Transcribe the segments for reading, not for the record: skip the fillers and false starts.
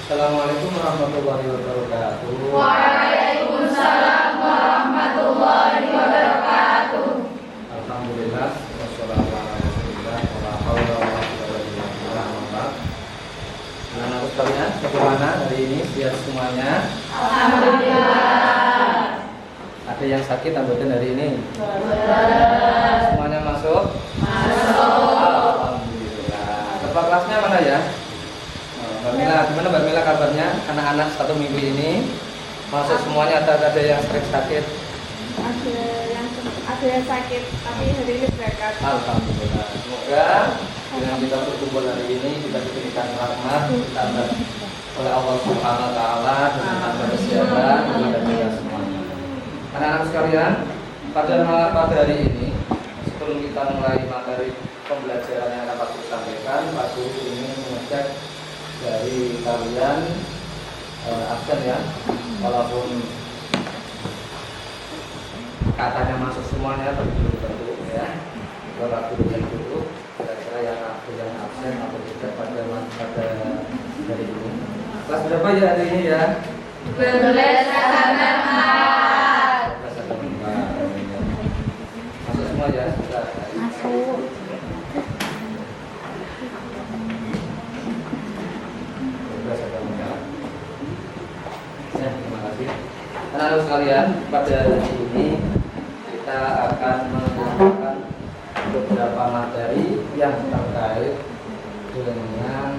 Assalamualaikum warahmatullahi wabarakatuh. Waalaikumsalam warahmatullahi wabarakatuh. Alhamdulillah wassalatu ala rasulillah wala haula wala quwwata illa billah. Anak-anak sekalian, bagaimana hari ini? Sehat semuanya? Alhamdulillah. Ada yang sakit anggota hari ini? Semuanya masuk? Masuk. Alhamdulillah. Ketua kelasnya mana ya? Mbak Mila, gimana Mbak Mila kabarnya? Anak-anak 1 minggu ini masuk semuanya atau ada yang sering sakit? Ada yang sakit, tapi hari ini berangkat. Alhamdulillah. Semoga dengan kita berkumpul hari ini kita diberikan rahmat, ditambah oleh Allah Subhanahu Wa Taala dengan tambah kesehatan kepada kita semuanya. Anak-anak sekalian, pada hari ini sebelum kita mulai materi pembelajaran yang akan Pak Guru sampaikan, Pak Guru ingin mengecek dari kalian absen ya, walaupun katanya masuk semuanya tapi belum tentu ya. Kalau Guru yang dulu kira-kira yang absen atau tidak pada hari ini. Kelas berapa ya hari ini ya? 12 September. Masuk semua ya? Sudah. Masuk. Ya, terima kasih. Anak-anak sekalian, pada hari ini kita akan menggunakan beberapa materi yang terkait dengan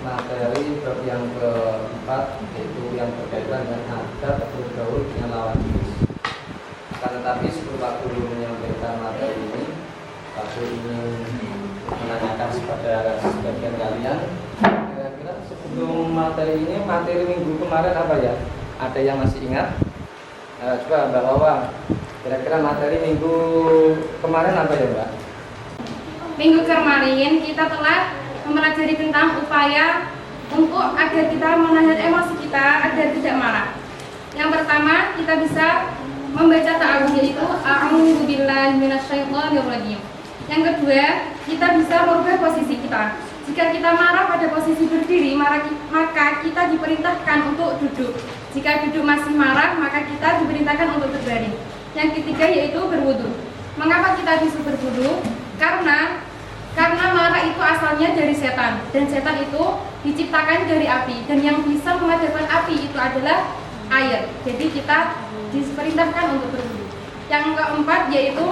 materi bab yang keempat, yaitu yang berkaitan dengan adab bergaul dengan lawan jenis. Akan tetapi sebelum Pak Guru menyampaikan materi ini, Pak Guru ingin menanyakan kepada sebagian kalian, kira-kira sebelum materi ini, materi minggu kemarin apa ya? Ada yang masih ingat? Coba Mbak Wawa, kira-kira materi minggu kemarin apa ya Mbak? Minggu kemarin kita telah mempelajari tentang upaya untuk agar kita menahan emosi kita agar tidak marah. Yang pertama, kita bisa membaca ta'awudz, yaitu a'udzu billahi minasyaitonir rajim. Yang kedua, kita bisa merubah posisi kita. Jika kita marah pada posisi berdiri, maka kita diperintahkan untuk duduk. Jika duduk masih marah, maka kita diperintahkan untuk berbaring. Yang ketiga yaitu berwudu. Mengapa kita disuruh berwudu? Karena marah itu asalnya dari setan, dan setan itu diciptakan dari api, dan yang bisa memadamkan api itu adalah air. Jadi kita diperintahkan untuk berwudu. Yang keempat yaitu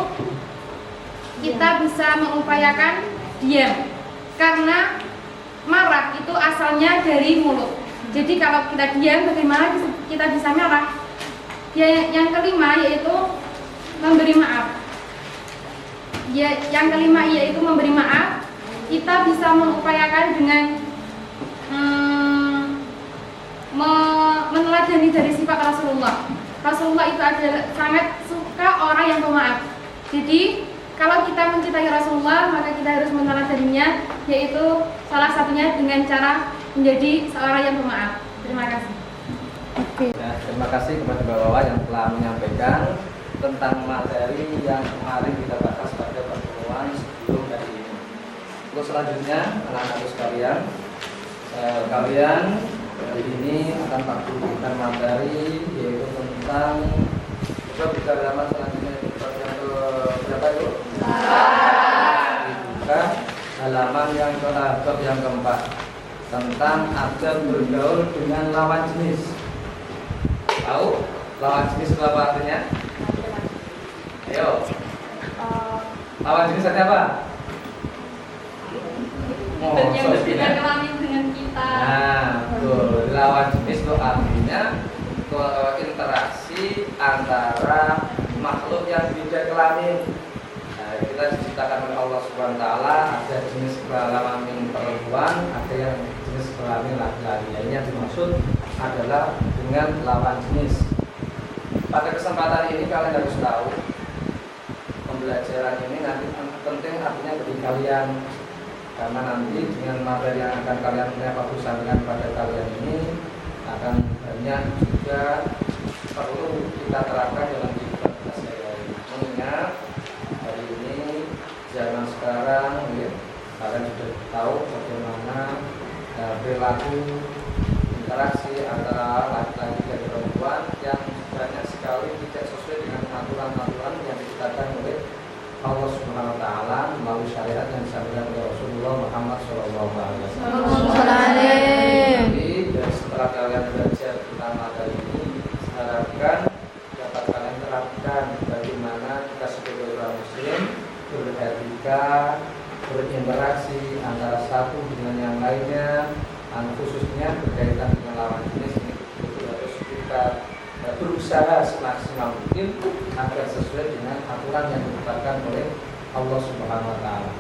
kita bisa mengupayakan diam, karena marah itu asalnya dari mulut. Jadi kalau kita diam, bagaimana kita bisa marah? Yang kelima yaitu memberi maaf. Yang kelima yaitu memberi maaf. Kita bisa mengupayakan dengan meneladani dari sifat Rasulullah. Rasulullah itu adalah sangat suka orang yang pemaaf. Jadi kalau kita mencintai Rasulullah, maka kita harus meneladaninya, yaitu salah satunya dengan cara menjadi seorang yang pemaaf. Terima kasih. Ya, terima kasih kepada Mbak Wawa yang telah menyampaikan tentang materi yang kemarin kita bahas pada pertemuan sebelum hari ini. Untuk selanjutnya, anak-anak sekalian, kalian hari ini akan Pak Guru berikan materi yaitu tentang coba halaman selanjutnya itu yang ke berapa itu? Dibuka halaman yang keempat tentang adab bergaul dengan lawan jenis. Tahu lawan jenis itu apa artinya? Ayo. Lawan jenis artinya apa? Yang berbeda kelamin dengan kita. Nah, betul. Lawan jenis itu artinya interaksi antara makhluk yang beda kelamin. Nah, kita diciptakan oleh Allah Subhanahu Wa Taala, ada jenis kelamin perempuan, ada yang jenis kelamin laki-laki. Ini yang dimaksud adalah dengan lawan jenis. Pada kesempatan ini kalian harus tahu pembelajaran ini nanti penting artinya bagi kalian, karena nanti dengan materi yang akan kalian sampaikan pada kalian ini akan banyak juga perlu kita terapkan dalam kehidupan kita sehari-hari. Mengingat hari ini zaman sekarang ya, kalian sudah tahu bagaimana HP perilaku interaksi antara laki-laki dan perempuan yang banyak sekali tidak sesuai dengan aturan-aturan yang ditetapkan oleh Allah Subhanahu wa taala melalui syariat yang disampaikan oleh Rasulullah Muhammad SAW. Jadi setelah kalian belajar tentang materi ini, harapkan dapat kalian terapkan bagaimana kita sebagai orang muslim beretika, berinteraksi antara satu dengan yang lainnya, khususnya berkaitan dengan lawan jenis ini itu harus kita berusaha semaksimal mungkin agar sesuai dengan aturan yang ditetapkan oleh Allah Subhanahu wa taala.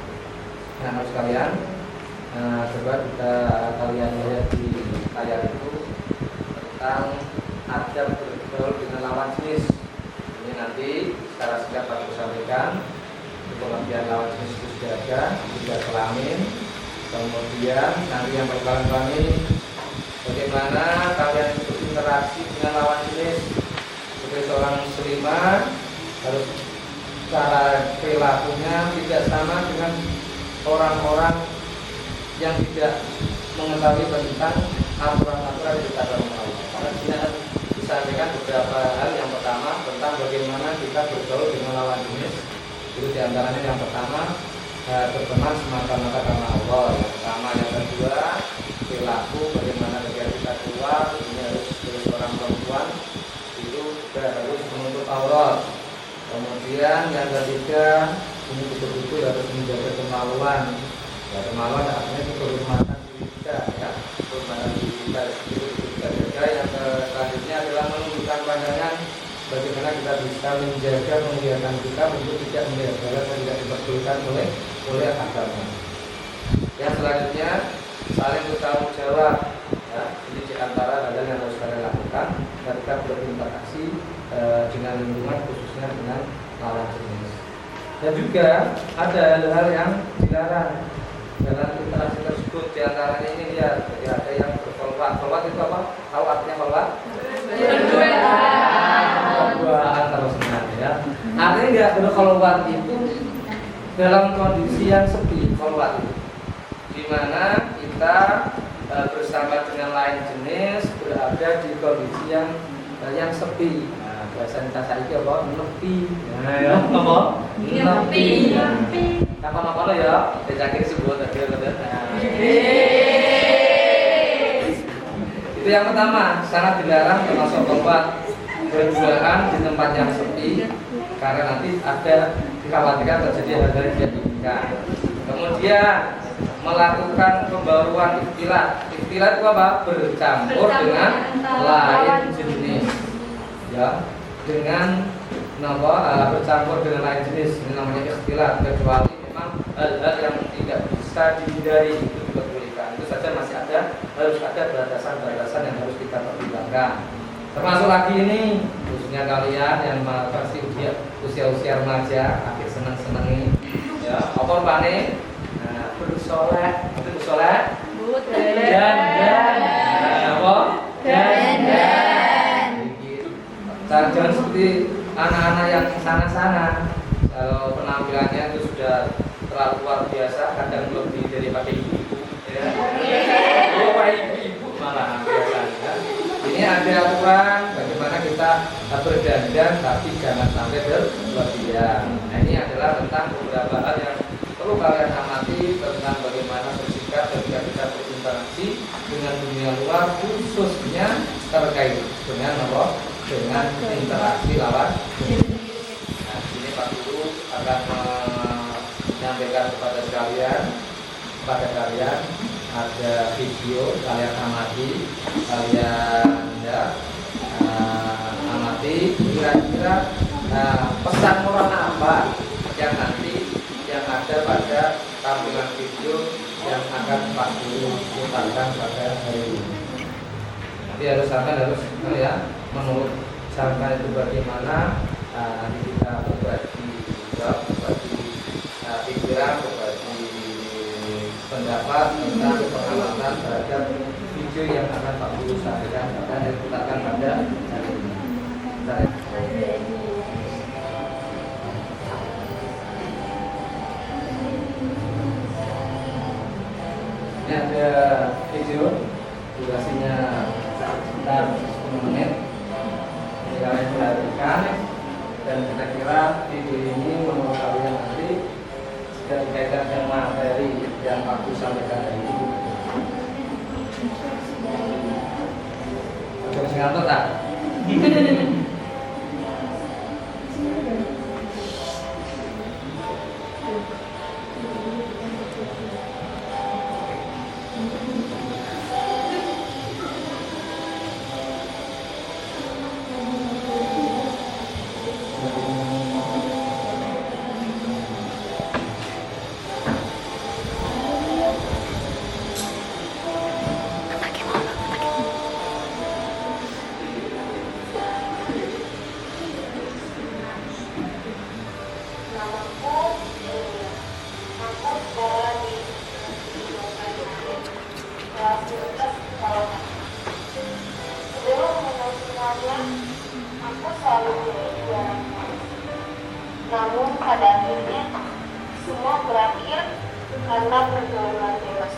Nah, harus kalian coba kalian lihat di layar itu tentang adab bergaul dengan lawan jenis. Ini nanti secara singkat aku sampaikan. Pengertian lawan jenis itu sudah ada, juga kelamin. Kemudian nanti yang berkelamin kelamin, bagaimana kalian berinteraksi dengan lawan jenis. Sebagai seorang muslimah harus cara perilakunya tidak sama dengan orang-orang yang tidak mengetahui tentang aturan-aturan yang ditetapkan oleh Allah. Karena dia disampaikan beberapa hal. Yang pertama tentang bagaimana kita bergaul dengan lawan jenis. Itu diantaranya yang pertama berteman semata-mata karena Allah. Yang pertama, yang kedua perilaku bagaimana ketika kita keluar ini harus sebagai seorang perempuan itu juga harus menutup aurat. Kemudian yang ketiga ini betul-betul harus menjaga kemaluan. Ya, kemaluan artinya itu kehormatan diri kita, ya, kehormatan diri kita itu kita jaga. Yang selanjutnya adalah menundukkan pandangan. Bagaimana kita bisa menjaga penglihatan kita untuk tidak melihat hal yang tidak diperbolehkan oleh agama. Yang selanjutnya saling bertanggung jawab. Ya, ini diantara hal yang harus kalian lakukan ketika berinteraksi dengan lingkungan, khususnya dengan lawan jenis. Dan juga ada hal-hal yang dilarang dalam interaksi tersebut. Diantaranya ini lihat, jadi ada yang berkhulwat. Khulwat itu apa? Tahu artinya khulwat? Berduaan terusnya, ya. Artinya nggak berkhulwat itu dalam kondisi yang sepi. Khulwat itu di mana kita bersama dengan lain jenis berada di kondisi yang sepi. Nah, bahasa kita saiki apa? Nepi. Nah, ya, apa? Nepi. Apa ya? Dicakir sebut tadi Itu yang pertama, sangat dilarang termasuk khulwat berduaan di tempat yang sepi karena nanti ada dikhawatirkan terjadi hal-hal yang tidak diinginkan. Kemudian melakukan pembaruan ikhtilat. Ikhtilat itu apa? Bercampur dengan lain jenis. Ya, dengan bercampur dengan lain jenis ini namanya ikhtilat, kecuali memang hal-hal yang tidak bisa dihindari itu diperbolehkan. Itu saja masih harus ada batasan-batasan yang harus kita pertimbangkan. Termasuk lagi ini khususnya kalian yang masih usia remaja, akhir seneng-senengi, ya, apa rupane? Nah, bersoleh, itu bersoleh. Dan apa? Dan. Jangan seperti anak-anak yang sana-sana. Kalau penampilannya itu sudah terlalu luar biasa, kadang lebih daripada ibu-ibu, ya. Ibu-ibu malah biasanya. Ini ada aturan bagaimana kita berdandan tapi jangan sampai berlebihan. Nah, ini adalah tentang beberapa hal yang perlu kalian amati tentang bagaimana bersikap ketika kita berinteraksi dengan dunia luar, khususnya terkait dengan apa? Dengan interaksi lawan. Nah, ini Pak Guru akan menyampaikan kepada kalian ada video, kalian amati, amati kira-kira pesan moral apa yang nanti yang ada pada tampilan video yang akan Pak Guru putarkan pada hari ini. Nanti harus ya, menurut cara itu bagaimana, nanti kita berbagi pikiran, berbagi pendapat tentang pengamatan terhadap video yang akan Pak Guru sampaikan dan diputarkan pada hari ini. Ini ada video durasinya sekitar 10 menit. Ini kalian perhatikan dan kira-kira video ini menurut kalian nanti jika dikaitkan dengan materi yang aku sampaikan hari ini. Terus ngantuk tak? Namun pada akhirnya semua berakhir karena pergaulan bebas.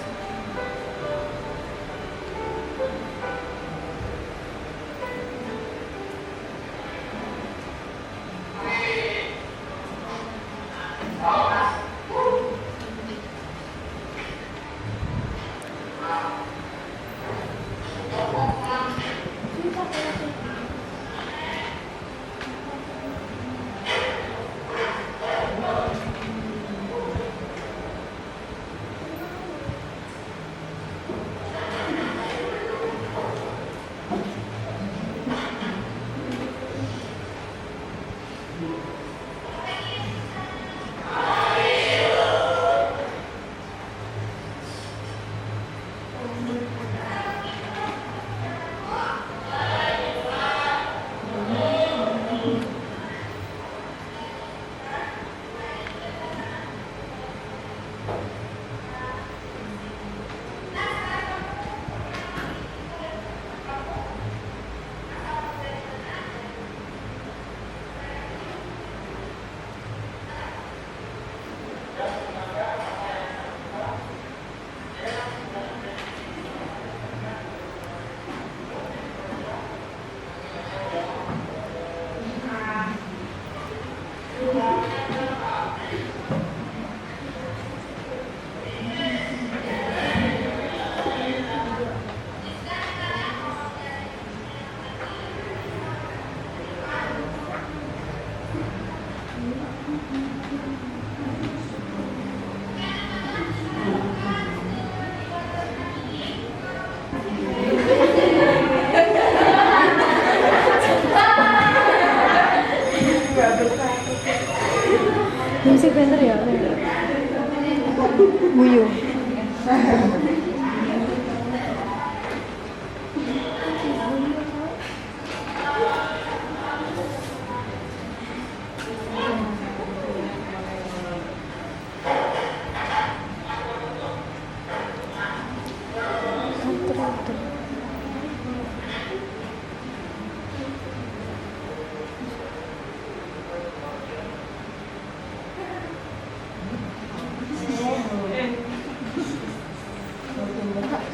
Musik bener ya, Buyu.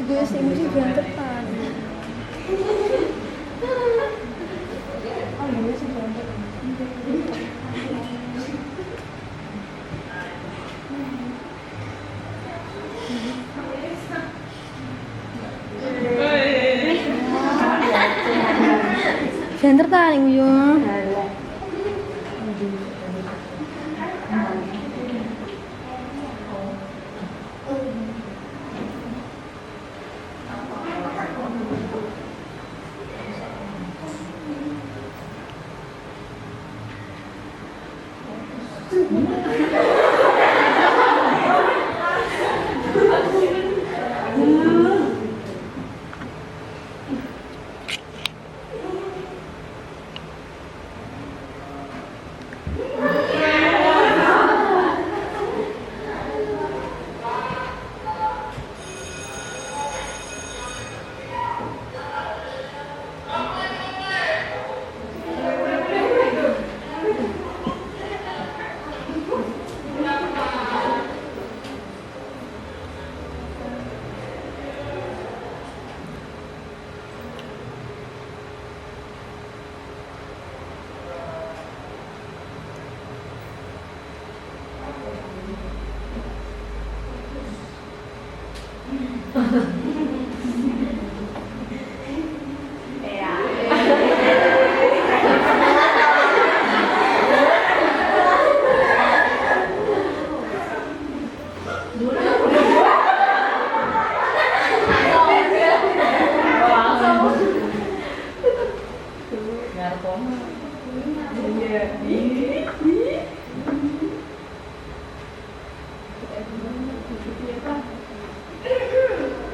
Gue sih musik berantakan. Oh iya sih berantakan. Berantakan Uyo.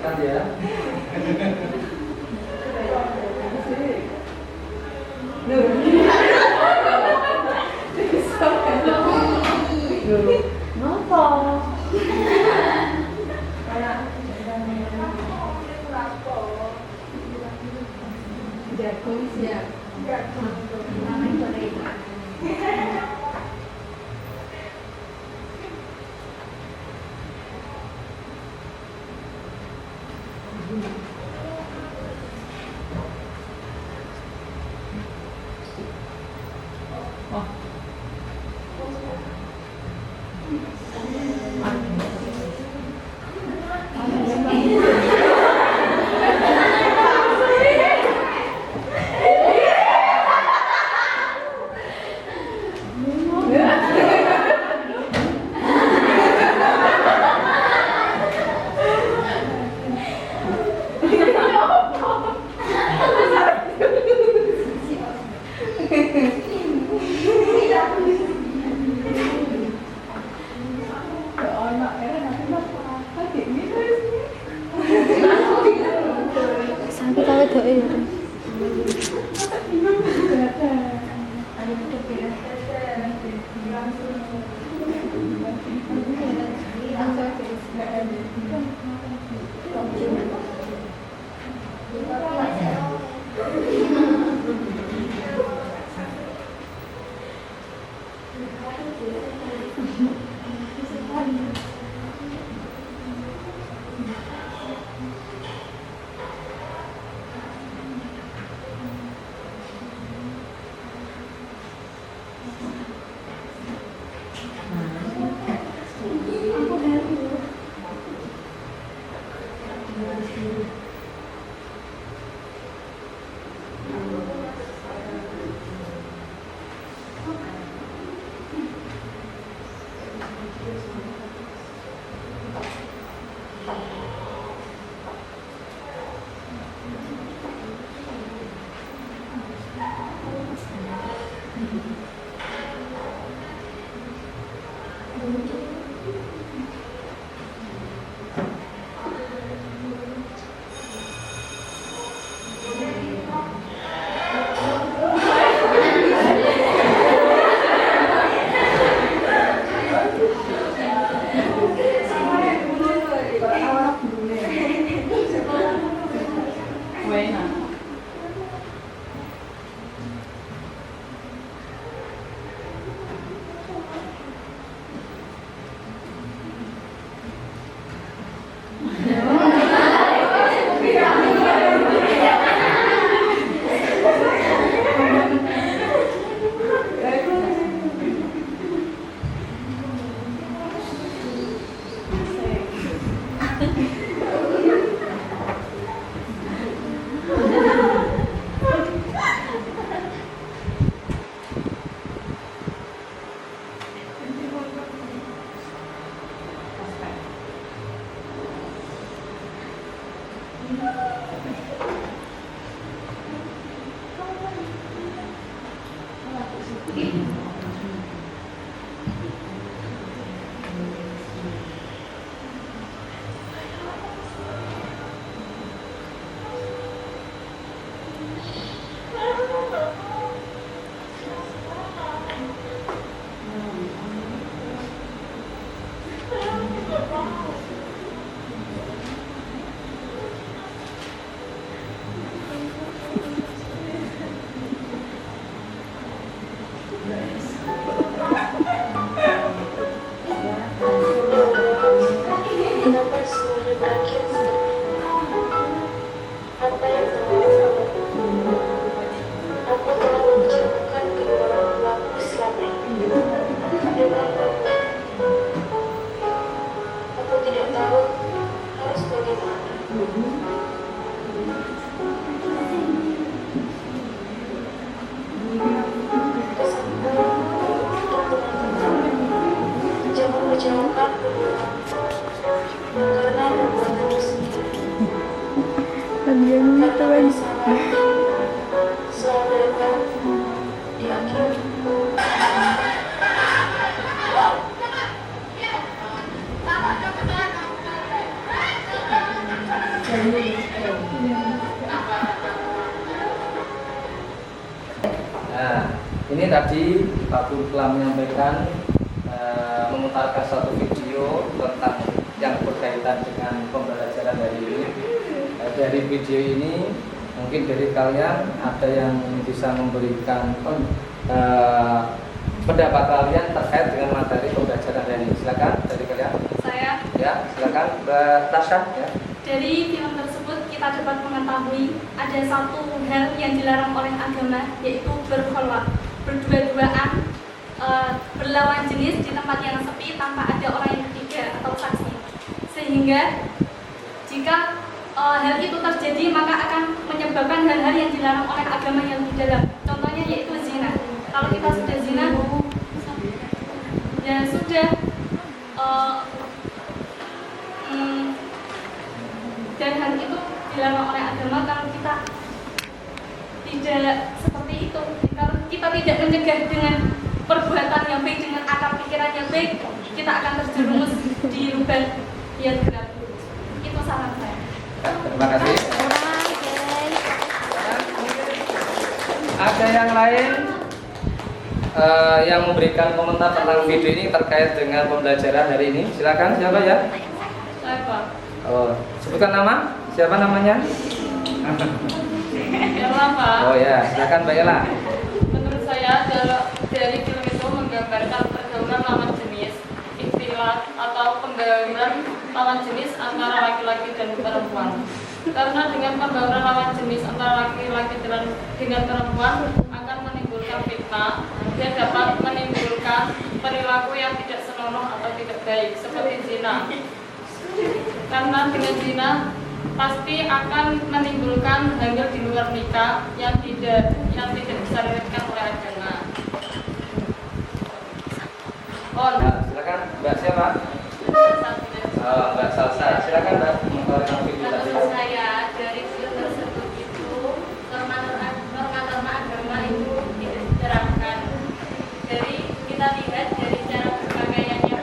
Kan ya. Sampai kawet doa ya. kecewakan karena perbuatan dosa. Lagian itu Karena kan kesalahan saudara diakhiri. Nah, ini tadi Pak Guru telah menyampaikan memutarkan satu video tentang yang berkaitan dengan pembelajaran hari ini. Dari video ini mungkin dari kalian ada yang bisa memberikan pendapat kalian terkait dengan materi pembelajaran hari ini. Silakan dari kalian. Saya Ya, silakan Mbak Tasya. Ya. dari film tersebut kita dapat mengetahui ada satu hal yang dilarang oleh agama, yaitu berkholwat, berdua-duaan, berlawan jenis di tempat yang sepi tanpa ada orang yang ketiga atau saksi. Sehingga jika hal itu terjadi maka akan menyebabkan hal-hal yang dilarang oleh agama yang di dalam. Contohnya yaitu zina. Kalau kita sudah zina dan sudah dan hal itu dilarang oleh agama, kalau kita tidak seperti itu, kalau kita tidak mencegah dengan perbuatan yang baik, dengan akal pikiran yang baik, kita akan terjerumus di lubang yang gelap. Itu saran saya. Terima kasih. Ada yang lain yang memberikan komentar tentang video ini terkait dengan pembelajaran hari ini? Silakan, siapa ya? Saya Pak. Oh, sebutkan nama. Siapa namanya? Ella Pak. Oh ya, silakan Mbak Ella. Menurut saya dari film itu menggambarkan pergaulan lawan jenis, ikhtilat atau pembaruan lawan jenis antara laki-laki dan perempuan. Karena dengan pembaruan lawan jenis antara laki-laki dengan perempuan akan menimbulkan fitnah dan dapat menimbulkan perilaku yang tidak senonoh atau tidak baik seperti zina. Karena dengan zina pasti akan menimbulkan hamil di luar nikah yang tidak bisa dilakukan oleh agama. Nah, silakan Mbak siapa? Mbak Salsa. Silakan Mbak mengenai video tadi. Menurut saya dari film tersebut itu norma-norma agama itu tidak diterapkan. Dari kita lihat dari cara berpakaiannya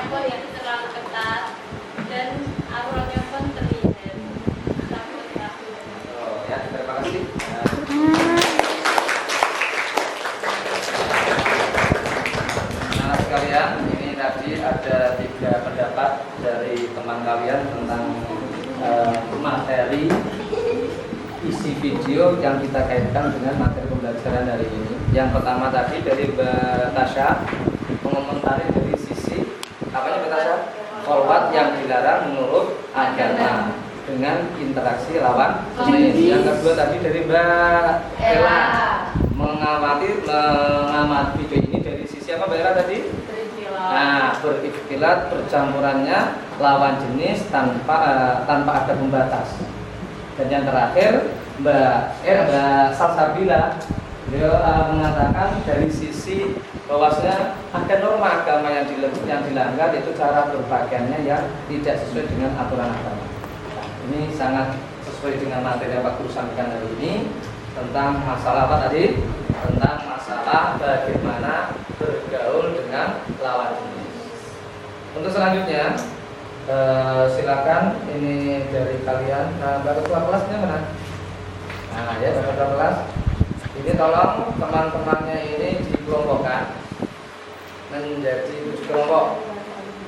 pun itu terlalu ketat dan auratnya pun terlihat. Oh ya, terima kasih. Nah, sekalian, ini tadi ada 3 pendapat dari teman kalian tentang materi isi video yang kita kaitkan dengan materi pembelajaran hari ini. Yang pertama tadi dari Mbak Tasya mengomentari dari sisi apanya Mbak Tasya? Kholwat yang dilarang menurut agama dengan interaksi lawan jenis. Yang kedua tadi dari Mbak Ella mengamati video ini dari sisi apa Mbak Ella tadi? Nah, berikhtilat percampurannya lawan jenis tanpa ada pembatas. Dan yang terakhir Mbak Salsabila beliau mengatakan dari sisi bahwasanya ada norma agama yang dilanggar, yaitu cara berpakaiannya yang tidak sesuai dengan aturan agama. Nah, ini sangat sesuai dengan materi yang Pak Guru sampaikan hari ini tentang masalah apa tadi? Tentang masalah bagaimana bergaul dengan lawan jenis. Untuk selanjutnya silakan ini dari kalian Mbak Ketua Kelasnya mana? Nah ya Mbak Ketua Kelas, ini tolong teman-temannya ini dikelompokkan menjadi 7 kelompok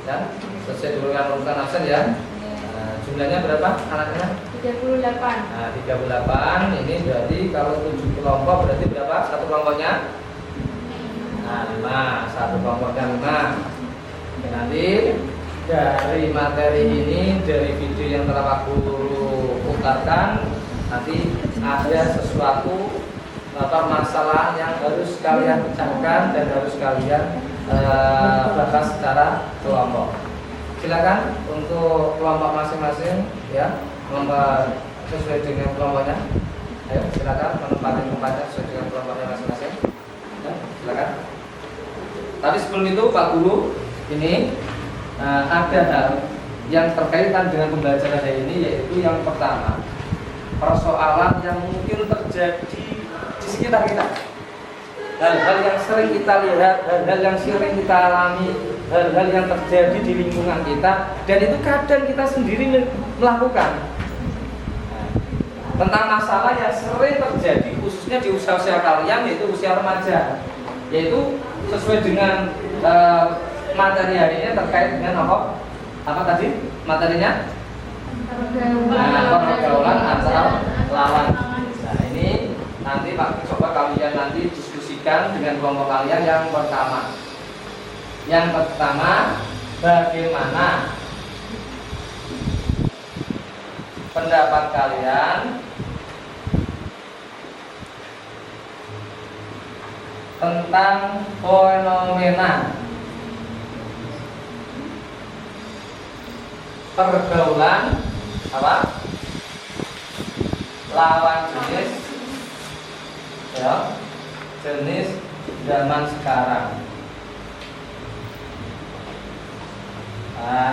ya, sesuai dengan urutan absen ya. Jumlahnya berapa anaknya? 38. Nah 38 ini berarti kalau 7 kelompok berarti berapa satu kelompoknya? Nah 5, satu kelompoknya 5. Nanti dari materi ini, dari video yang telah Pak Guru putarkan, nanti ada sesuatu masalah yang harus kalian pecahkan dan harus kalian bahas secara kelompok. Silakan untuk kelompok masing-masing ya, kelompok sesuai dengan kelompoknya. Ayo silakan menempati tempatnya sesuai dengan kelompoknya masing-masing. Ya, silakan. Tapi sebelum itu Pak Guru, ini ada hal yang terkaitan dengan pembelajaran hari ini, yaitu yang pertama, persoalan yang mungkin terjadi di sekitar kita. Hal-hal yang sering kita lihat, hal-hal yang sering kita alami, hal-hal yang terjadi di lingkungan kita, dan itu kadang kita sendiri melakukan. Tentang masalah yang sering terjadi khususnya di usia-usia kalian, yaitu usia remaja, yaitu sesuai dengan materi hari ini terkait dengan apa tadi materinya? Pergaulan antar lawan. Nah ini nanti Pak coba kalian nanti diskusikan dengan kelompok kalian yang pertama. Yang pertama, bagaimana pendapat kalian tentang fenomena pergaulan apa? Lawan jenis, ya, jenis zaman sekarang.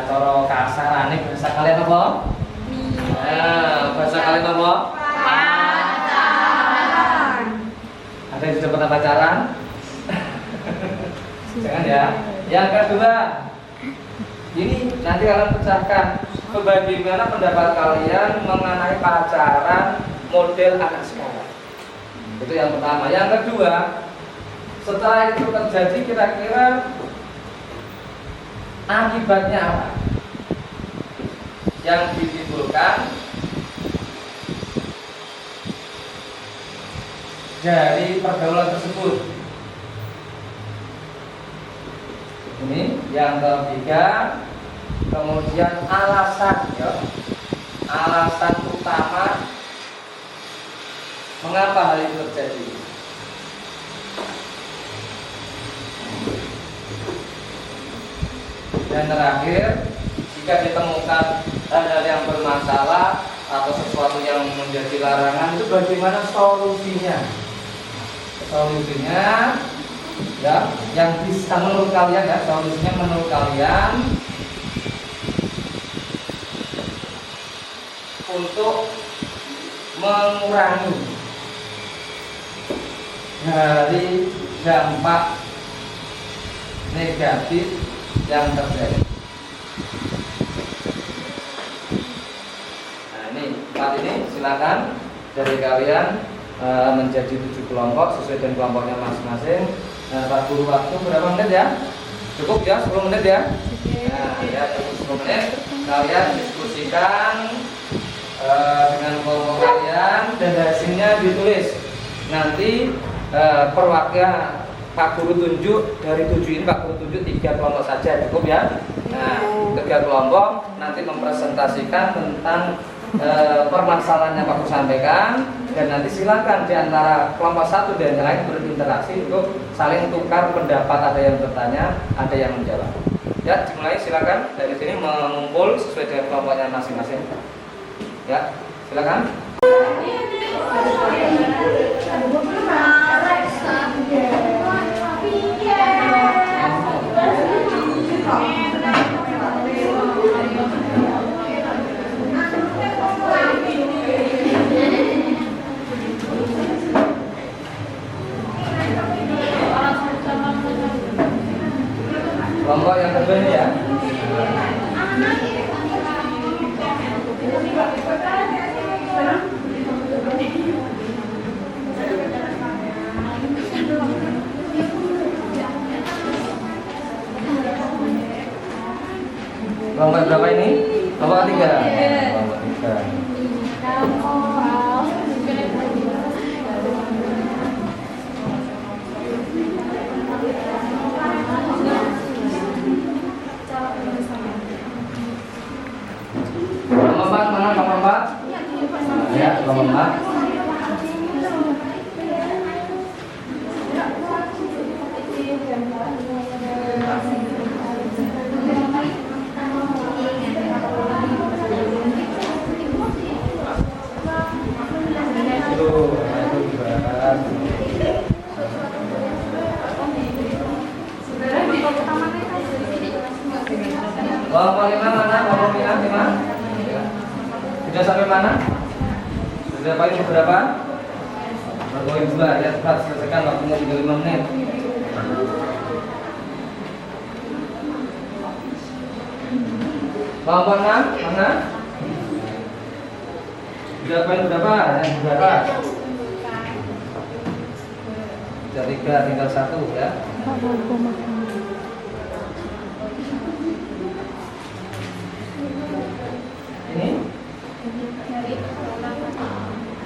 Coro kasar aneh bahasa kalian apa? Bahasa kalian apa? Pacaran. Ada yang sudah pernah pacaran? Jangan ya. Yang kedua, ini nanti kalian pecahkan bagaimana pendapat kalian mengenai pacaran model anak sekarang. Itu yang pertama. Yang kedua, setelah itu terjadi kira-kira akibatnya apa yang ditimbulkan dari pergaulan tersebut. Ini yang ketiga, kemudian alasan, ya, alasan utama mengapa hal itu terjadi. Dan terakhir, jika ditemukan hal-hal yang bermasalah atau sesuatu yang menjadi larangan, itu bagaimana solusinya? Solusinya, ya, yang bisa menurut kalian, ya, solusinya menurut kalian untuk mengurangi dari dampak negatif yang terjadi. Nah ini silakan dari kalian menjadi 7 kelompok sesuai dengan kelompoknya masing-masing. Pak Guru waktu berapa menit ya? Cukup ya 10 menit ya? Nah ya cukup 10 menit. Kalian diskusikan dengan kelompok kalian dan hasilnya ditulis. Nanti perwakilan Pak Guru tunjuk dari 7 ini, Pak Guru tunjuk 3 kelompok saja cukup ya. Nah 3 kelompok nanti mempresentasikan tentang permasalahan yang Pak Guru sampaikan, dan nanti silakan di antara kelompok satu dan yang lain berinteraksi untuk saling tukar pendapat, ada yang bertanya, ada yang menjawab. Ya dimulai, silakan dari sini mengumpul sesuai dengan kelompoknya masing-masing. Ya silakan. Kelompok yang kedua ini ya. Kelompok berapa ini? Kelompok 3. Kelompok 3. Kelompok 4 mana? Kelompok 4? Ya, kelompok 4. Itu berat. halamannya kan dari sini. Kelompok 5 mana? Kelompok 5? Sudah sampai mana? Sudah paling berapa? Poin 2 ya, cepat selesaikan waktunya 35 menit. Kelompok 6 mana? Sudah poin berapa? Yang berapa? Sudah 3, tinggal 1 ya. Ini?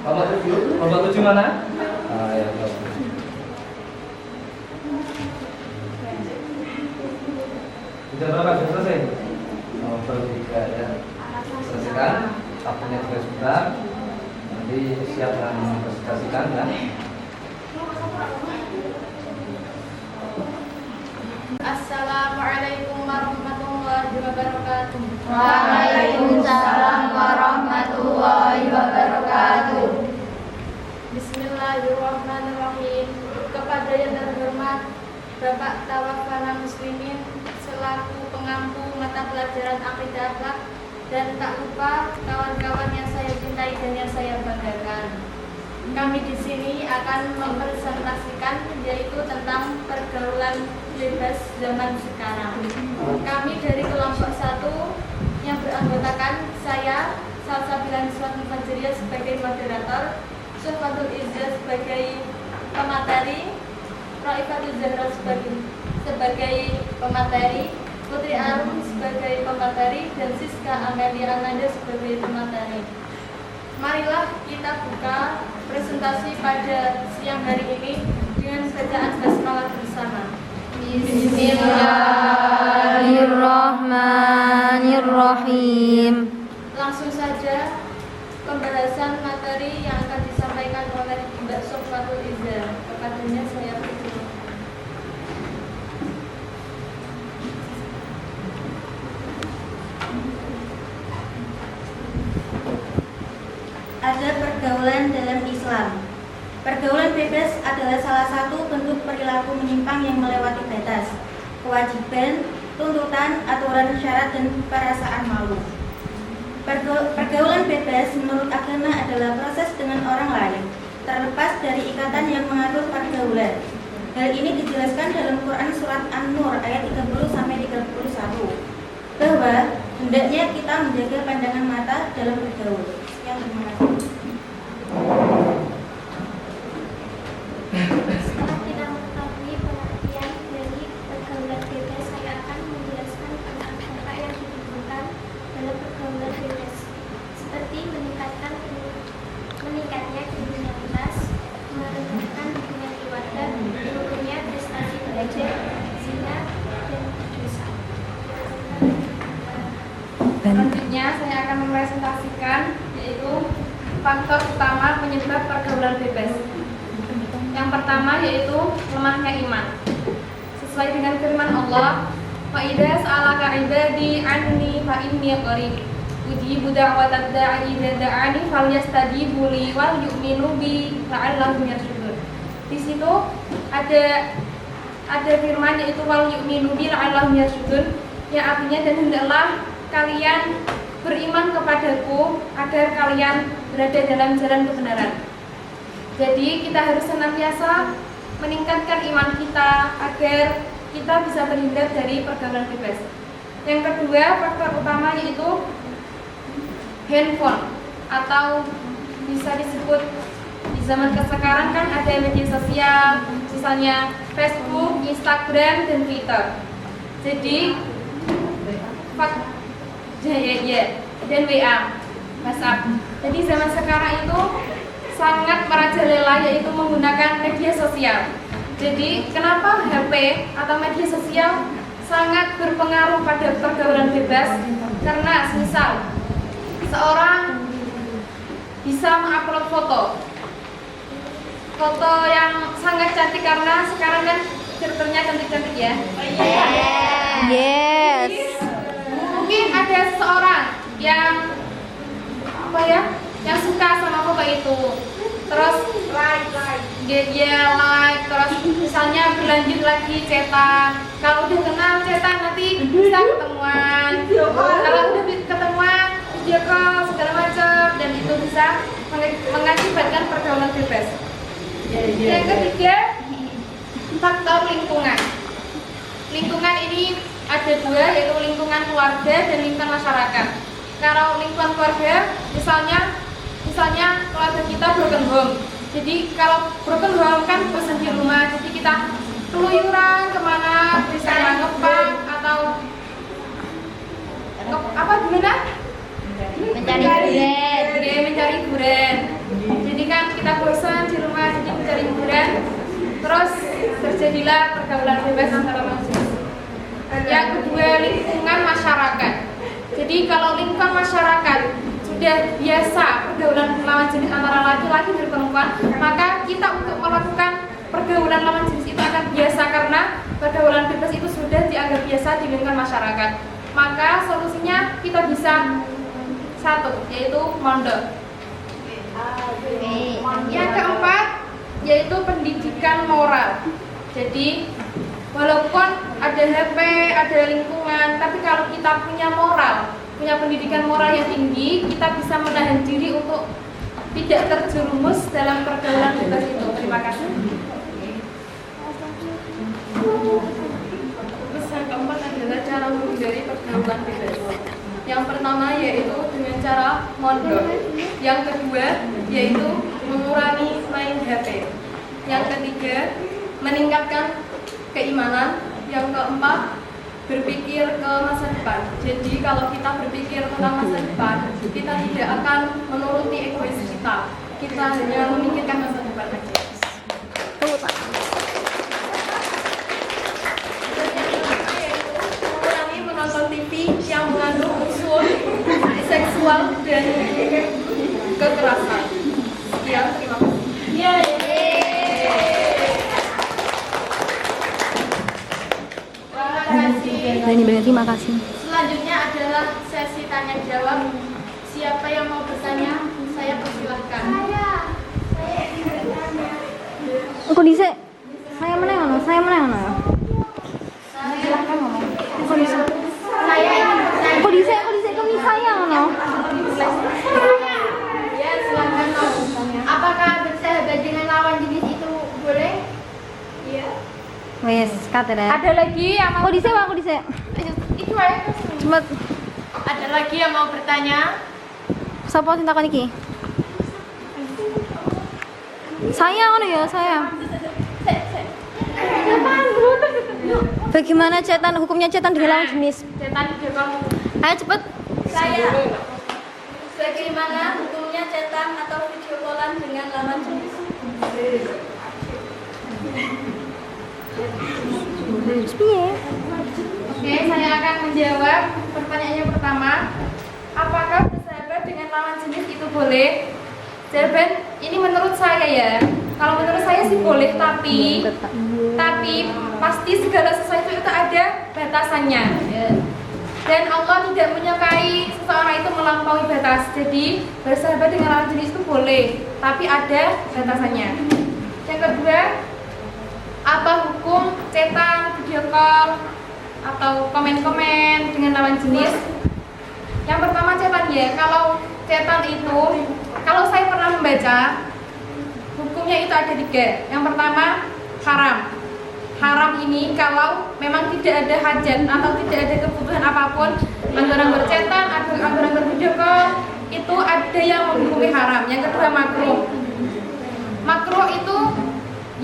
Kelompok 7 mana? Ah ya, sudah berapa? Sudah selesai? Nomor 3 ya. Selesaikan. Waktunya juga sebentar. Nanti siap dan mempresentasikan ya. Assalamualaikum warahmatullahi wabarakatuh. Waalaikumsalam warahmatullahi wabarakatuh. Bismillahirrahmanirrahim. Kepada yang terhormat Bapak Tawafana Muslimin selaku pengampu mata pelajaran akidah akhlak, dan tak lupa kawan-kawan yang saya cintai dan yang saya banggakan. Kami di sini akan mempresentasikan yaitu tentang pergaulan bebas zaman sekarang. Kami dari kelompok 1 yang beranggotakan saya, Salsabila Niswat Mufajiria sebagai moderator, Syufadul Izzah sebagai pemateri, Raifatul Zahra sebagai pemateri, Putri Arum sebagai pemateri, dan Siska Amelia Ananda sebagai pemateri. Marilah kita buka presentasi pada siang hari ini dengan bacaan basmalah bersama. Bismillahirrahmanirrahim. Langsung saja pembahasan materi yang akan disampaikan oleh Mbak Syufadul Izzah. Kepadanya saya persilakan. Ada pergaulan dalam Islam. Pergaulan bebas adalah salah satu bentuk perilaku menyimpang yang melewati batas, kewajiban, tuntutan, aturan, syarat, dan perasaan malu. Pergaulan bebas menurut agama adalah proses dengan orang lain, terlepas dari ikatan yang mengatur pergaulan. Hal ini dijelaskan dalam Quran Surat An-Nur ayat 30-31, bahwa hendaknya kita menjaga pandangan mata dalam bergaul. Terima kasih. Setelah kita mengetahui pengertian dari pergaulan bebas, saya akan menjelaskan tentang dampak yang ditimbulkan dalam pergaulan bebas, seperti meningkatnya kriminalitas, merendahkan hubungan keluarga, menurunnya prestasi belajar, zina, dan dosa. Selanjutnya saya akan mempresentasikan yaitu faktor utama penyebab pergaulan bebas. Yang pertama yaitu lemahnya iman. Sesuai dengan firman Allah, "Fa idza sa'alaka 'ibadi 'anni fa inni qarib. Ujibu da'watad da'i idza da'ani falyastajibu li wal yu'minu bi la'allahum yarshudun." Di situ ada firman yaitu wal yu'minu bi la'allahum yarshudun, yang artinya dan hendaklah kalian beriman kepadaku agar kalian berada dalam jalan kebenaran. Jadi kita harus senantiasa meningkatkan iman kita agar kita bisa terhindar dari pergaulan bebas. Yang kedua, faktor utama yaitu handphone, atau bisa disebut di zaman sekarang kan ada media sosial, misalnya Facebook, Instagram, dan Twitter. Jadi dan WA, WhatsApp. Jadi zaman sekarang itu sangat merajalela yaitu menggunakan media sosial. Jadi kenapa HP atau media sosial sangat berpengaruh pada pergaulan bebas? Karena misal seorang bisa mengupload foto yang sangat cantik, karena sekarang kan filternya cantik-cantik ya. Yes. Mungkin ada seseorang yang yang suka sama foto itu, terus dia like, terus misalnya berlanjut lagi cetan. Kalau udah kenal cetan nanti bisa ketemuan. Kalau udah ketemuan video call segala macam, dan itu bisa mengakibatkan pergaulan bebas. Yang ketiga, faktor lingkungan. Lingkungan ini ada dua, yaitu lingkungan keluarga dan lingkungan masyarakat. Kalau lingkungan keluarga, misalnya keluarga kita broken home. Jadi kalau broken home kan bosan di rumah, jadi kita keluyuran kemana, misalnya ngepak atau apa gimana? Mencari hiburan. Mencari hiburan. Jadi kan kita bosan di rumah, jadi mencari hiburan. Terus terjadilah pergaulan bebas antara manusia. Yang kedua, lingkungan masyarakat. Jadi kalau lingkungan masyarakat sudah biasa pergaulan lawan jenis antara laki-laki dan perempuan, maka kita untuk melakukan pergaulan lawan jenis itu akan biasa, karena pergaulan bebas itu sudah dianggap biasa di lingkungan masyarakat. Maka solusinya kita bisa satu, yaitu mondok. Yang keempat, yaitu pendidikan moral. Jadi walaupun ada HP, ada lingkungan, tapi kalau kita punya moral, punya pendidikan moral yang tinggi, kita bisa menahan diri untuk tidak terjerumus dalam pergaulan bebas itu. Terima kasih. Terus yang keempat adalah cara menghindari pergaulan bebas. Yang pertama yaitu dengan cara mondok. Yang kedua yaitu mengurangi main HP. Yang ketiga, meningkatkan keimanan. Yang keempat, berpikir ke masa depan. Jadi kalau kita berpikir tentang masa depan, kita tidak akan menuruti egois kita. Kita hanya memikirkan masa depan saja. Mengurangi menonton TV yang mengandung unsur seksual dan kekerasan. Sekian, terima kasih. Terima kasih. Selanjutnya adalah sesi tanya jawab. Siapa yang mau bertanya? Saya persilahkan. Saya ingin bertanya. Kok bisa? Saya mana yang mana? Silahkan ngomong. Kok bisa? Saya ingin bertanya. Kok bisa? Kami saya mana? Ya, silahkan ngomong. Apakah bersahabat dengan lawan jenis itu boleh? Iya. Wes, kata deh. Ada lagi yang mau? Kok bisa? Itu aja. Cepet. Ada lagi yang mau bertanya? Siapa sing takon iki? Saya ngono ya, saya. Bagaimana hukumnya cetan dengan lawan jenis? Cetan video call. Ayo cepet. Saya. Bagaimana hukumnya cetan atau video callan dengan lawan jenis? Piye? Oke, saya akan menjawab pertanyaannya pertama. Apakah bersahabat dengan lawan jenis itu boleh? Jawaban ini menurut saya ya. Kalau menurut saya sih boleh, tapi pasti segala sesuatu itu ada batasannya. Dan Allah tidak menyukai seseorang itu melampaui batas. Jadi bersahabat dengan lawan jenis itu boleh, tapi ada batasannya. Yang kedua, apa hukum cetan, video call, atau komen-komen dengan lawan jenis? Yang pertama cetan ya. Kalau cetan itu, kalau saya pernah membaca, hukumnya itu ada 3. Yang pertama, haram. Haram ini kalau memang tidak ada hajat atau tidak ada kebutuhan apapun, antara bercetan, antara bervideo call, itu ada yang menghukumi haram. Yang kedua, makruh. Makruh itu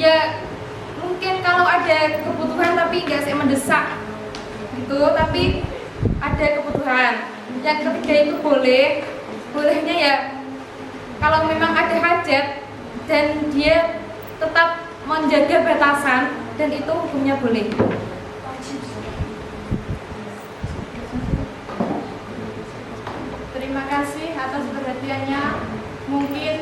ya mungkin kalau ada kebutuhan tapi nggak sih mendesak gitu, tapi ada kebutuhan. Yang ketiga itu bolehnya ya kalau memang ada hajat dan dia tetap menjaga batasan, dan itu hukumnya boleh. Terima kasih atas perhatiannya. Mungkin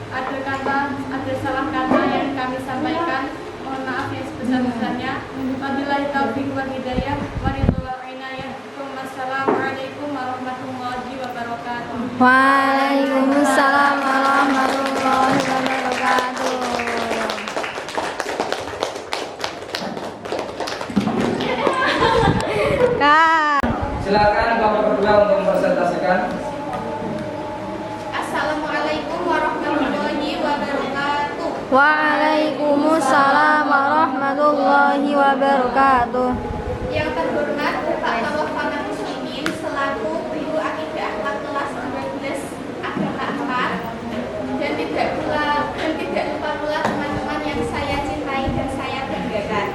ada salah kata yang kami sampaikan. Mohon maaf yang sebesar-besarnya. Wabillahi taufiq wal hidayah. Waridullah inayah. Wassalamualaikum warahmatullahi wabarakatuh. Waalaikumsalam warahmatullahi wabarakatuh. Silakan Bapak berdua untuk mempresentasikan. Assalamualaikum warahmatullahi wabarakatuh. Waalaikumsalam warahmatullahi wabarakatuh. Yang terhormat Bapak Taufik Muslimin selaku Guru Akidah Akhlak kelas 12 Agama 4 dan tidak lupa pula teman-teman yang saya cintai dan saya banggakan.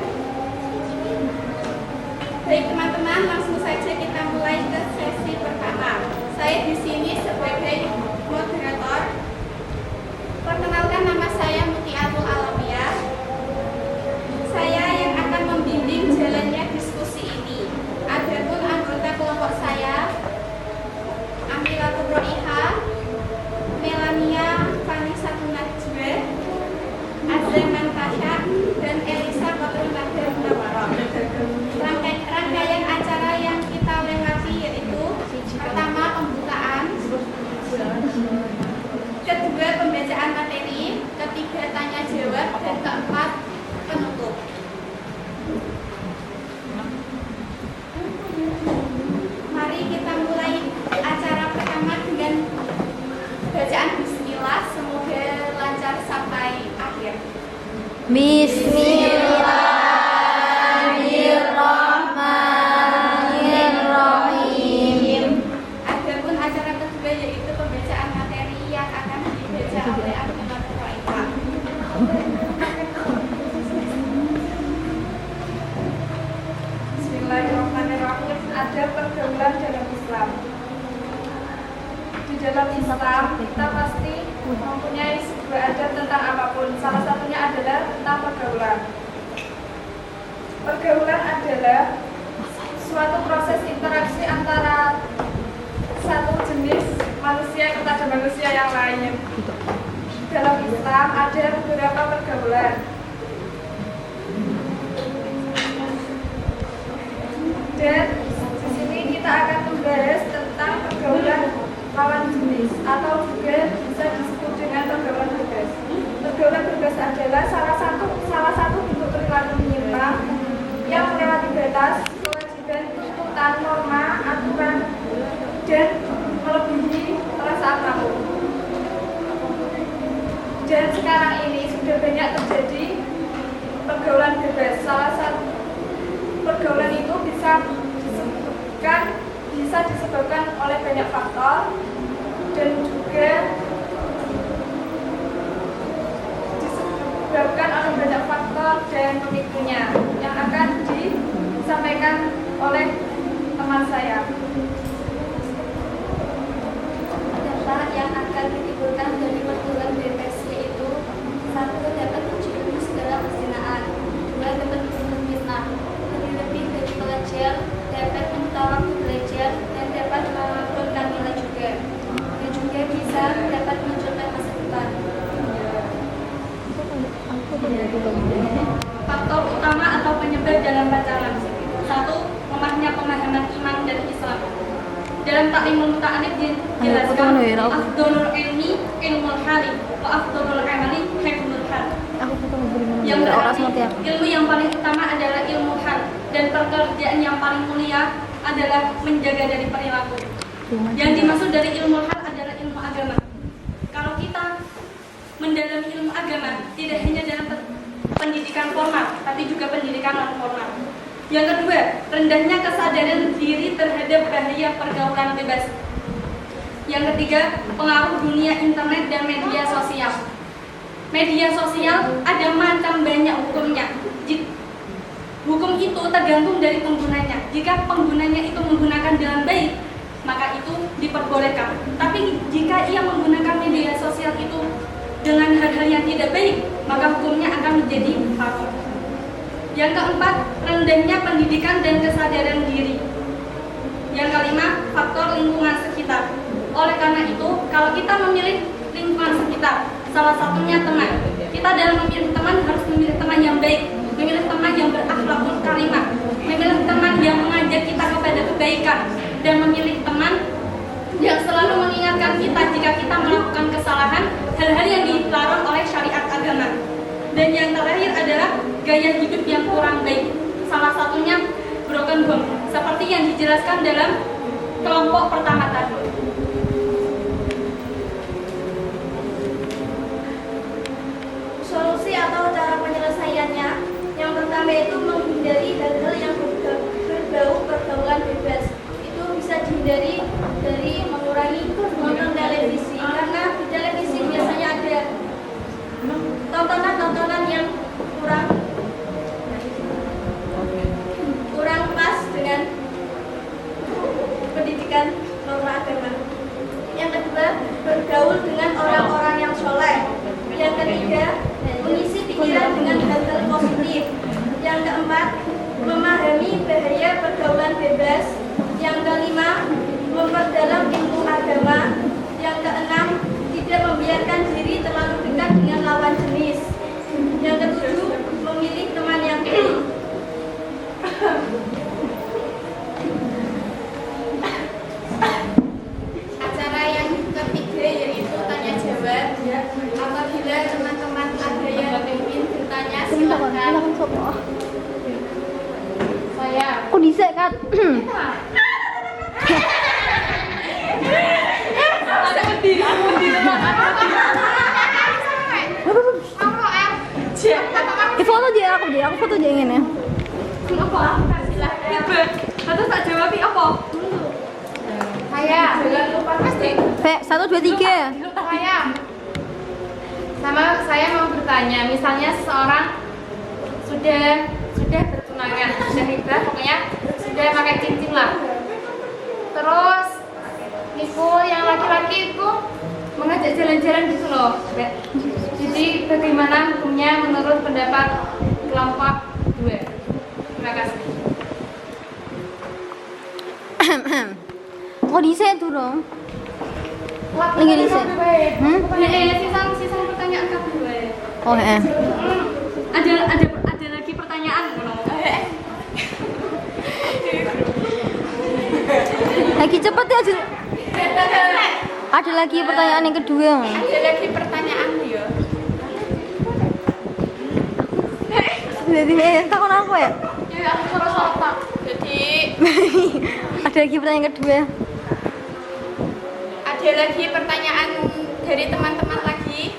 Baik teman-teman, langsung saja kita mulai ke sesi pertama. Saya di sini sebagai moderator. Perkenalkan, nama saya Mutiatul Alamiah. Saya yang akan membimbing jalannya diskusi ini. Adapun anggota kelompok saya, Amila Kubroiha, Melania Vanessa Najwa, Azman Tasha, dan Elisa Kotrul Nadir Munawwaroh. Rangkaian acara yang kita lewati yaitu pertama pembukaan, kedua pembacaan materi, ketiga tanya jawab, dan keempat penutup. Mari kita mulai acara pertama dengan bacaan bismillah. Semoga lancar sampai akhir. Bismillahirrahmanirrahim. Adapun acara kedua yaitu pembacaan materi yang akan dibaca oleh Amila Kubroiha. Bismillahirrahmanirrahim. Ada pergaulan dalam Islam. Di dalam Islam kita pasti mempunyai sebuah adat tentang apapun. Salah satunya adalah tentang pergaulan. Pergaulan adalah suatu proses interaksi antara satu jenis manusia kepada manusia yang lain. Dalam Islam ada beberapa pergaulan. Dan di sini kita akan membahas tentang pergaulan lawan jenis atau juga bisa disebut dengan pergaulan bebas. Pergaulan bebas adalah salah satu bentuk perilaku menyimpang yang melewati batas, kewajiban, tuntutan, norma, aturan, dan melebihi perasaan malu. Dan sekarang ini sudah banyak terjadi pergaulan bebas. Salah satu pergaulan itu bisa disebabkan oleh banyak faktor dan juga disebabkan oleh banyak faktor dan pemicunya yang akan disampaikan oleh teman saya. Data yang akan ditimbulkan dari pergaulan bebas yaitu 1. Dapat menjerumus dalam perzinaan, 2. dapat membunuh fitnah, lebih dari pelajar, dapat mentolak belajar, dan dapat menurunkan nilai juga, dan juga bisa dapat menunjukkan masa depan. Faktor utama atau penyebab dalam pacaran. 1. Lemahnya pemahaman iman dan Islam. Dalam Ta'limul Muta'alif dijelaskan afdhalul ilmi ilmul hali wa afdhalul amali hifdzul hal. Yang berarti ilmu yang paling utama adalah ilmu hal dan pekerjaan yang paling mulia adalah menjaga dari perilaku. Yang dimaksud dari ilmu hal adalah ilmu agama. Kalau kita mendalami ilmu agama tidak hanya dalam pendidikan formal tapi juga pendidikan non formal. Yang kedua, rendahnya kesadaran diri terhadap bahaya pergaulan bebas. Yang ketiga, pengaruh dunia internet dan media sosial. Media sosial ada macam banyak hukumnya. Hukum itu tergantung dari penggunanya. Jika penggunanya itu menggunakan dengan baik, maka itu diperbolehkan. Tapi jika ia menggunakan media sosial itu dengan hal-hal yang tidak baik, maka hukumnya akan menjadi haram. Yang keempat, rendahnya pendidikan dan kesadaran diri. Yang kelima, faktor lingkungan sekitar. Oleh karena itu, kalau kita memilih lingkungan sekitar, salah satunya teman. Kita dalam memilih teman harus memilih teman yang baik, memilih teman yang berakhlakul karimah, memilih teman yang mengajak kita kepada kebaikan, dan memilih teman yang selalu mengingatkan kita jika kita melakukan kesalahan, hal-hal yang dilarang oleh syariat agama. Dan yang terakhir adalah gaya hidup yang kurang baik. Salah satunya broken home, seperti yang dijelaskan dalam kelompok pertama tadi. Solusi atau cara penyelesaiannya, yang pertama itu menghindari hal-hal yang berbau pergaulan bebas. Itu bisa dihindari dari mengurangi nonton televisi, karena di televisi biasanya ada tontonan-tontonan yang kurang pas dengan pendidikan norma agama. Yang kedua, bergaul dengan orang-orang yang soleh. Yang ketiga, mengisi pikiran dengan hal-hal positif. Yang keempat, memahami bahaya pergaulan bebas. Yang kelima, memperdalam ilmu agama. Yang keenam, tidak membiarkan diri terlalu dekat dengan lawan jenis. Yang ketujuh, memilih teman yang Acara yang ketiga yaitu tanya jawab. Apabila teman-teman ada yang ingin bertanya, silakan. Saya. Aku dhisik, Kat. Foto dia, aku foto dia ngene. Apa? Silahkan. Terus tak jawab apa? Saya. Jangan lupa pasti. Pe, 1 2 3. Saya mau bertanya, misalnya seseorang sudah bertunangan, sudah nikah, pokoknya sudah pakai cincin lah. Terus itu yang laki-laki itu mengajak jalan-jalan gitu loh. Jadi bagaimana hukumnya menurut pendapat kelompok 2? Terima kasih. Oh, dhisik durung. Lagi dhisik. Sisa pertanyaan kedua. Oh, heeh. Ada lagi pertanyaan belum? Lagi cepet ya, Jun. Ada lagi pertanyaan yang kedua. Ada lagi pertanyaan ya. Jadi takon aku ya. Ya aku terus otak. Jadi Ada lagi pertanyaan kedua. ada lagi pertanyaan dari teman-teman lagi.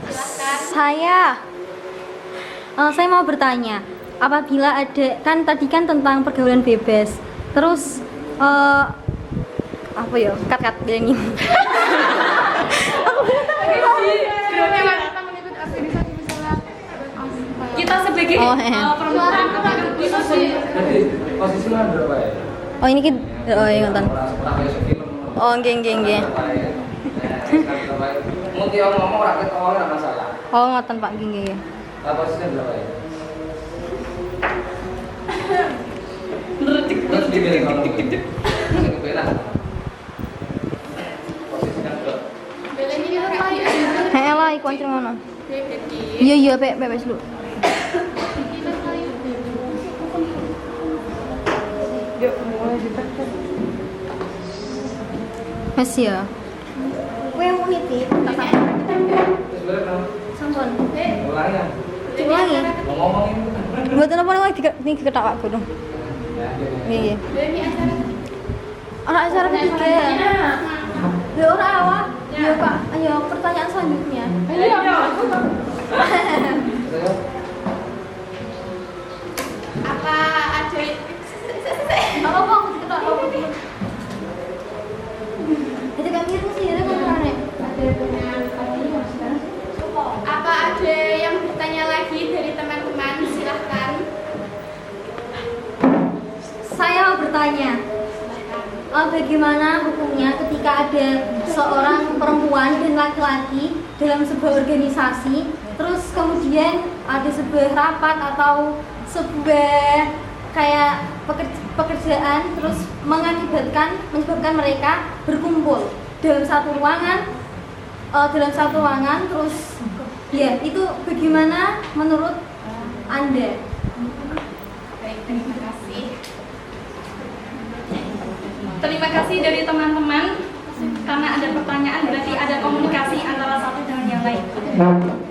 Silakan. Saya mau bertanya, apabila ada kan tadi kan tentang pergaulan bebas, terus apa ya, kat ini. Kita sebagai perempuan itu sih. Jadi posisinya berapa ya? Oh ini kita, oh yang nonton. Orang kayak film. Oh nggih. Mau dia ngomong rakyat awalnya nggak masalah. Oh ngoten Pak nggih. Nah, posisinya berapa ya? Terus dipilih kalau masih kebelah. Posisinya berapa? Boleh ini kan ya. Hei lah iku ancen ngono. Jadi Iya Pak wis lu. Mas ya. Kowe mau nitip Terus berapa? sampun. Ulangnya. Ulangi. Ngomongin. Mboten apa ning diketak aku dong. Ya, Nggih. ini acara Anak acara ketiga. Ya ora awak. Ya Pak, ayo pertanyaan selanjutnya. apa ada Apa aku diketak aku. Itu kan mirip sih, ada kan apa ada yang bertanya lagi dari teman-teman? Silahkan. Saya mau bertanya, bagaimana hukumnya ketika ada seorang perempuan dan laki-laki dalam sebuah organisasi, terus kemudian ada sebuah rapat atau sebuah kayak pekerjaan, terus menyebabkan mereka berkumpul dalam satu ruangan, terus ya itu bagaimana menurut Anda? Baik, terima kasih. Terima kasih dari teman-teman. Karena ada pertanyaan berarti ada komunikasi antara satu dengan yang lain.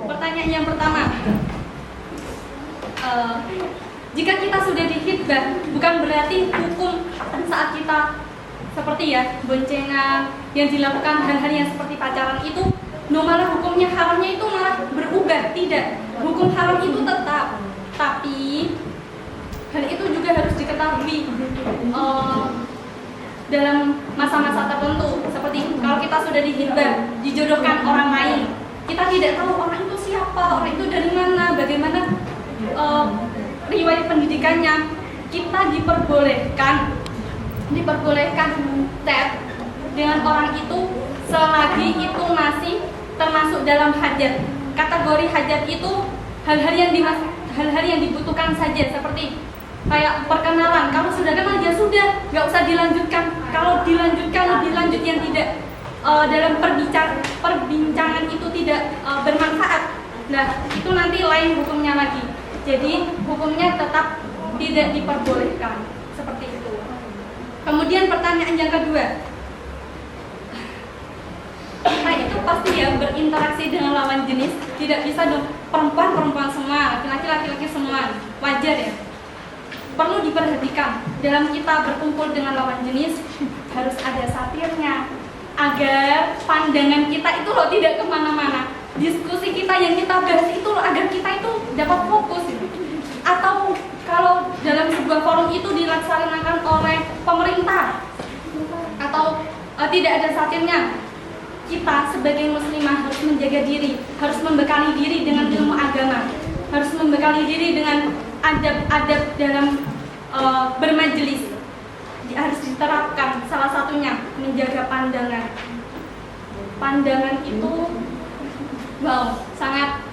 Pertanyaan yang pertama, jika kita sudah dihitbah, bukan berarti hukum kita seperti ya boncengan, yang dilakukan hal-hal yang seperti pacaran itu, malah hukumnya haramnya itu malah berubah. Tidak, hukum haram itu tetap, tapi hal itu juga harus diketahui dalam masa-masa tertentu. Seperti kalau kita sudah dihibah, dijodohkan orang lain, kita tidak tahu orang itu siapa, orang itu dari mana, bagaimana riwayat pendidikannya. Kita diperbolehkan chat dengan orang itu selagi itu masih termasuk dalam hajat. Kategori hajat itu hal-hal yang dibutuhkan saja, seperti kayak perkenalan. Kalau sudah kenal ya sudah, nggak usah dilanjutkan. Kalau dilanjutkan lebih lanjut yang tidak dalam perbincangan itu tidak bermanfaat, nah itu nanti lain hukumnya lagi. Jadi hukumnya tetap tidak diperbolehkan seperti itu. Kemudian pertanyaan yang kedua, kita itu pasti ya berinteraksi dengan lawan jenis, tidak bisa dong perempuan semua, laki-laki semua, wajar ya. Perlu diperhatikan dalam kita berkumpul dengan lawan jenis harus ada satirnya, agar pandangan kita itu loh tidak kemana-mana. Diskusi kita yang kita bahas itu loh, agar kita itu dapat fokus. Atau kalau dalam sebuah forum itu dilaksanakan oleh pemerintah atau tidak ada satirnya, kita sebagai muslimah harus menjaga diri, harus membekali diri dengan ilmu agama, harus membekali diri dengan adab-adab dalam bermajelis. Harus diterapkan, salah satunya menjaga pandangan. Pandangan itu sangat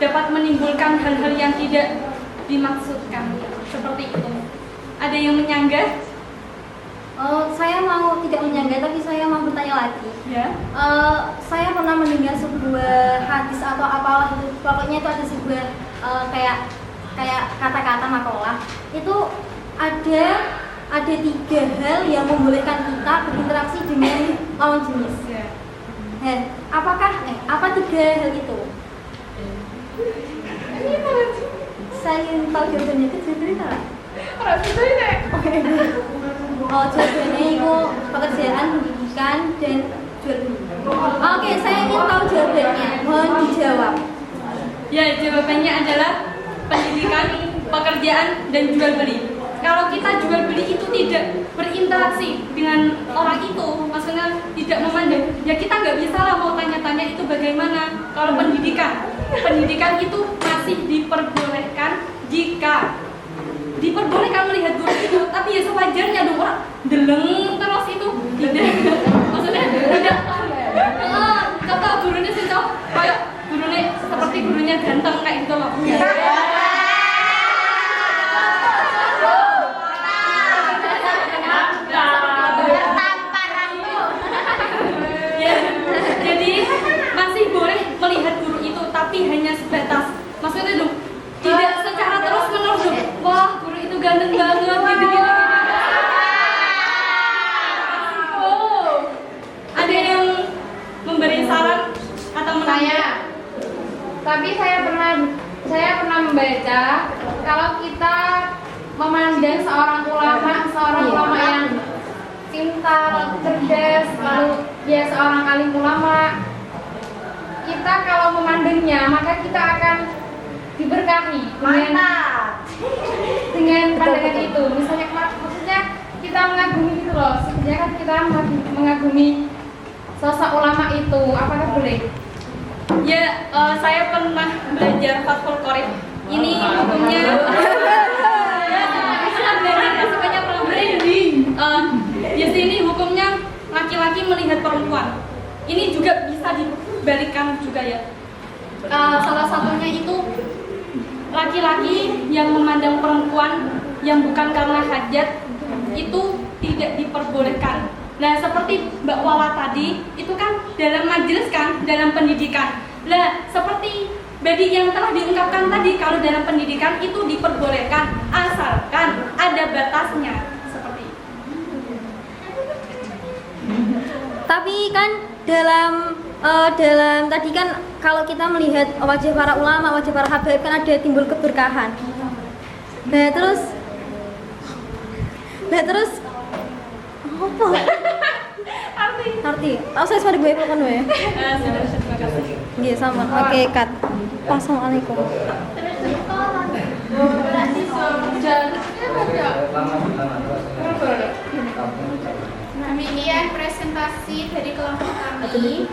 dapat menimbulkan hal-hal yang tidak dimaksudkan, seperti itu. Ada yang menyanggah? Saya mau tidak menyanggah, tapi saya mau bertanya lagi. Ya. Saya pernah mendengar sebuah hadis atau apalah itu, pokoknya itu ada sebuah kayak kata-kata makalah. Itu ada 3 hal yang membolehkan kita berinteraksi dengan lawan jenis. Ya. Apa 3 hal itu? Saya ingin tahu jawabannya. Itu jawabannya jawabannya itu pekerjaan, pendidikan, dan jual beli. Oke, saya ingin tahu jawabannya. Mohon dijawab. Ya, jawabannya adalah pendidikan, pekerjaan, dan jual beli. Kalau kita jual beli itu tidak berinteraksi dengan orang itu, maksudnya tidak memandang, ya kita nggak bisa lah mau tanya-tanya itu bagaimana. Kalau pendidikan itu masih diperbolehkan jika diperbolehkan melihat guru itu, tapi ya sewajarnya dong, orang deleng terus itu tidak, maksudnya tidak. Kata gurunya sih kayak gurunya seperti gurunya ganteng kayak gitu loh. Jadi masih boleh melihat guru itu, tapi hanya sebatas, maksudnya dong tidak secara terus menerus dong. Wah, guru itu ganteng banget gitu. Ada yang memberi saran atau menanya? Tapi saya pernah membaca kalau kita memandang seorang ulama yang pintar, cerdas, lalu dia seorang alim ulama, kita kalau memandangnya maka kita akan diberkahi dengan pandangan itu. Misalnya maksudnya kita mengagumi gitu loh. Sebenarnya kan kita mengagumi sosok ulama itu, apakah boleh? Ya, saya pernah belajar Fathul Qorib. Ini hukumnya sebanyak pernah branding. Di sini hukumnya laki-laki melihat perempuan. Ini juga bisa dibalikkan juga ya. Salah satunya itu laki-laki yang memandang perempuan yang bukan karena hajat itu tidak diperbolehkan. Nah, seperti Mbak Wala tadi, itu kan dalam majelis kan, dalam pendidikan. Nah, seperti Badi yang telah diungkapkan tadi, kalau dalam pendidikan itu diperbolehkan, asalkan ada batasnya. Seperti itu. Tapi kan dalam tadi kan kalau kita melihat wajah para ulama, wajah para habaib kan ada timbul keberkahan. Nah, terus Nah terus apa? Arti. Tahu saya sudah gue kan ya. Terima kasih. Nggih sama. Oke, cut. Assalamualaikum. Demikian presentasi dari kelompok kami.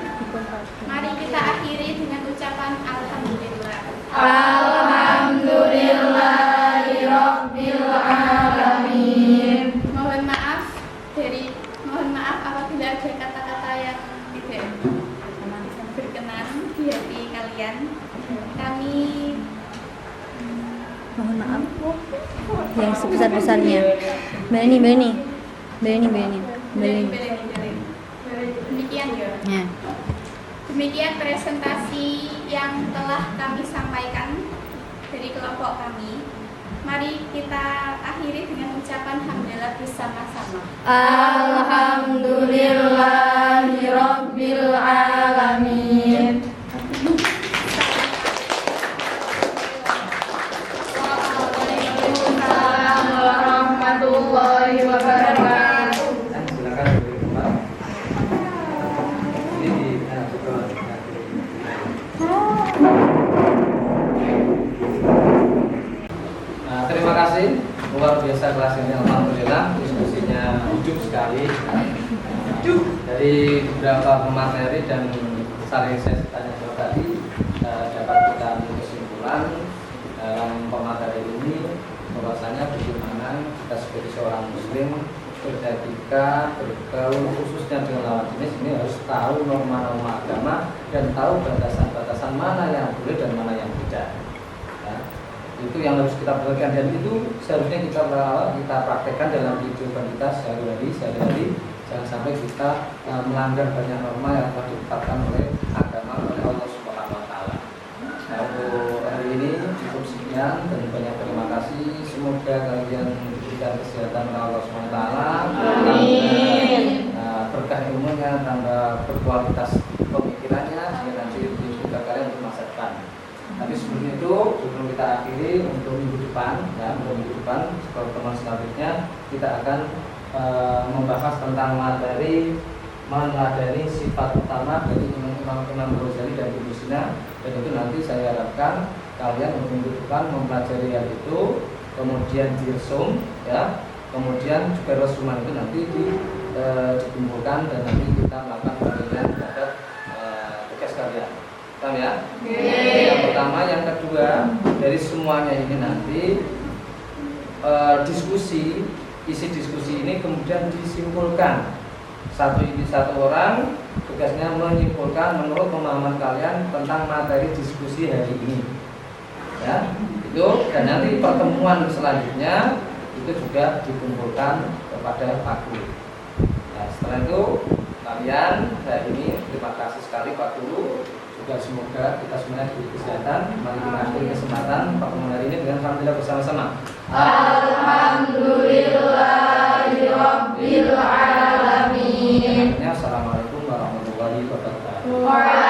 Mari kita akhiri dengan ucapan alhamdulillah. Alhamdulillahirabbil alamin. Mohon maaf apabila ada kata-kata yang tidak berkenan di hati kalian. Kami Mohon maaf yang sebesar-besarnya. Beni. demikian ya. Ya. Demikian presentasi yang telah kami sampaikan dari kelompok kami. Mari kita akhiri dengan ucapan hamdalah bersama-sama. Alhamdulillahirabbil alamin. Waalaikumsalam warahmatullahi wabarakatuh. Silakan beri tempat. Ini di Nah, terima kasih, luar biasa kelas ini, alhamdulillah diskusinya hidup sekali. Dari beberapa pemateri dan saling saya tanya jawab tadi dapat kita ambil kesimpulan dalam pemateri ini bahwasanya bagaimana kita sebagai seorang muslim beretika, bergaul khususnya dengan lawan jenis ini harus tahu norma-norma agama dan tahu batasan-batasan mana yang boleh dan mana yang tidak. Ya, itu yang harus kita perhatikan dan itu seharusnya kita praktekkan dalam kehidupan kita sehari-hari. Jangan sampai kita melanggar banyak norma yang telah ditetapkan oleh agama oleh Allah Subhanahu wa taala. Nah, untuk hari ini cukup sekian dan banyak terima kasih. Semoga kalian diberikan kesehatan oleh Allah Subhanahu wa taala. Amin. Berkah ilmunya, tambah berkualitas pemikirannya sehingga nanti juga kalian untuk masa depan. Tapi sebelum itu, sebelum kita akhiri untuk minggu depan, pertemuan selanjutnya kita akan membahas tentang meneladani sifat utama dari Imam Ghazali dan Ibnu Sina, dan itu nanti saya harapkan kalian untuk minggu depan mempelajari hal itu, kemudian diresum, ya, kemudian juga resuman itu nanti dikumpulkan dan nanti kita melakukan penilaian terhadap tugas kalian. Paham ya? Yang pertama, yang kedua, dari semuanya ini nanti isi diskusi ini kemudian disimpulkan. Satu orang tugasnya menyimpulkan menurut pemahaman kalian tentang materi diskusi hari ini. Ya, itu dan nanti pertemuan selanjutnya itu juga dikumpulkan kepada Pak Guru. Nah, setelah itu kalian hari ini terima kasih sekali Pak Guru. Juga semoga kita semuanya diberi kesehatan. Mari kita akhiri kesempatan pertemuan hari ini dengan alhamdulillah bersama-sama. Alhamdulillahirabbil alamin. Assalamualaikum warahmatullahi wabarakatuh. Waalaikumsalam.